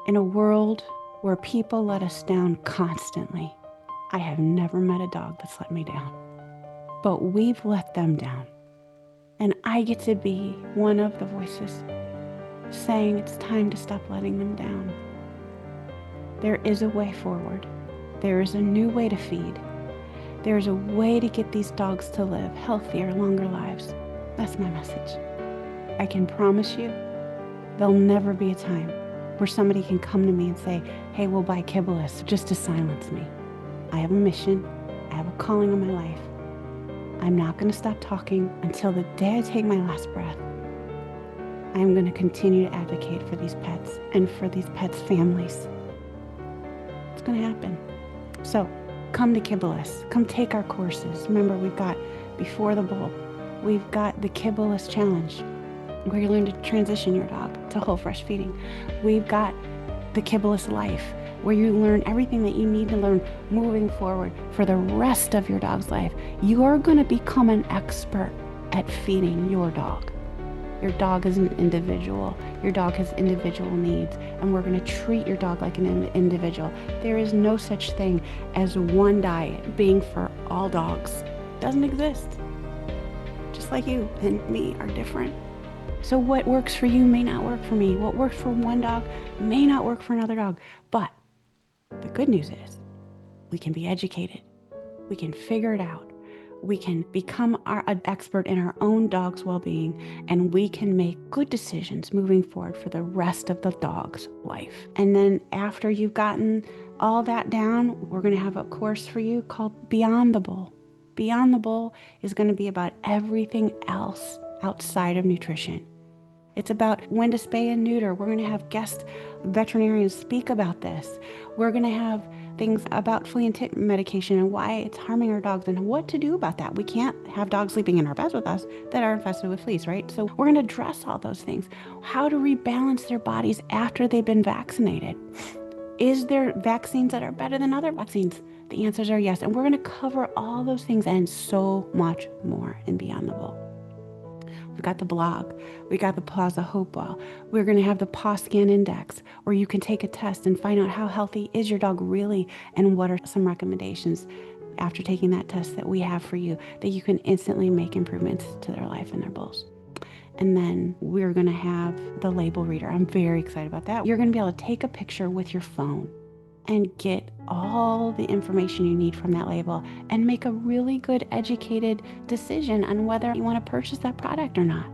In a world where people let us down constantly, I have never met a dog that's let me down. But we've let them down. And I get to be one of the voices saying it's time to stop letting them down. There is a way forward. There is a new way to feed. There is a way to get these dogs to live healthier, longer lives. That's my message. I can promise you, there'll never be a time where somebody can come to me and say, hey, we'll buy Kibbleless, just to silence me. I have a mission. I have a calling on my life. I'm not going to stop talking until the day I take my last breath. I'm going to continue to advocate for these pets and for these pets' families. It's going to happen. So come to Kibbleless. Come take our courses. Remember, we've got Before the Bowl. We've got the Kibbleless Challenge, where you learn to transition your dog to whole fresh feeding. We've got the Kibbleless Life, where you learn everything that you need to learn moving forward for the rest of your dog's life. You're going to become an expert at feeding your dog. Your dog is an individual. Your dog has individual needs, and we're going to treat your dog like an individual. There is no such thing as one diet being for all dogs. It doesn't exist. Just like you and me are different. So what works for you may not work for me. What works for one dog may not work for another dog. But the good news is we can be educated. We can figure it out. We can become an expert in our own dog's well-being, and we can make good decisions moving forward for the rest of the dog's life. And then after you've gotten all that down, we're going to have a course for you called Beyond the Bowl. Beyond the Bowl is going to be about everything else outside of nutrition. It's about when to spay and neuter. We're going to have guest veterinarians speak about this. We're going to have things about flea and tick medication and why it's harming our dogs and what to do about that. We can't have dogs sleeping in our beds with us that are infested with fleas, right? So we're going to address all those things. How to rebalance their bodies after they've been vaccinated. Is there vaccines that are better than other vaccines? The answers are yes. And we're going to cover all those things and so much more in Beyond the Bowl. We've got the blog. We got the Paws of Hope wall. We're going to have the Pawspan Index, where you can take a test and find out how healthy is your dog really, and what are some recommendations after taking that test that we have for you that you can instantly make improvements to their life and their bowls. And then we're going to have the label reader. I'm very excited about that. You're going to be able to take a picture with your phone and get all the information you need from that label and make a really good educated decision on whether you want to purchase that product or not.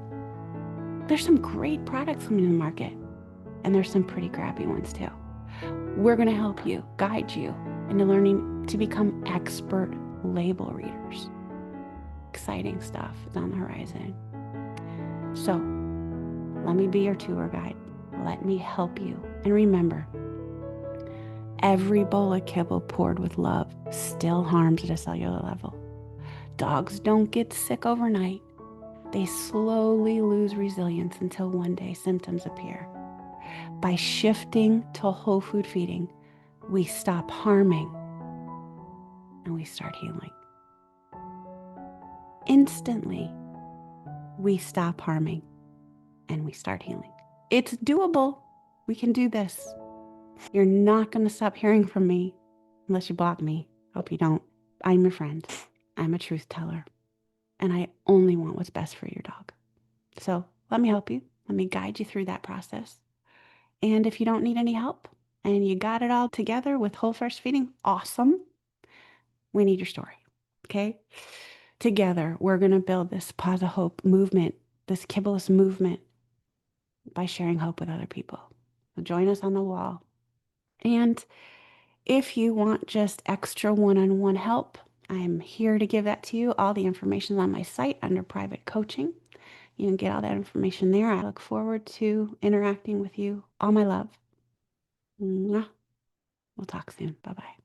There's some great products coming to the market, and there's some pretty crappy ones too. We're going to help you, guide you into learning to become expert label readers. Exciting stuff is on the horizon. So let me be your tour guide. Let me help you. And remember, every bowl of kibble poured with love still harms at a cellular level. Dogs don't get sick overnight. They slowly lose resilience until one day symptoms appear. By shifting to whole food feeding, we stop harming and we start healing. Instantly, we stop harming and we start healing. It's doable. We can do this. You're not going to stop hearing from me unless you block me. Hope you don't. I'm your friend. I'm a truth teller. And I only want what's best for your dog. So let me help you. Let me guide you through that process. And if you don't need any help and you got it all together with whole fresh feeding, awesome. We need your story. Okay? Together, we're going to build this Paws of Hope movement, this Kibbleless movement, by sharing hope with other people. So join us on the wall. And if you want just extra one-on-one help, I'm here to give that to you. All the information is on my site under private coaching. You can get all that information there. I look forward to interacting with you. All my love. Mwah. We'll talk soon. Bye-bye.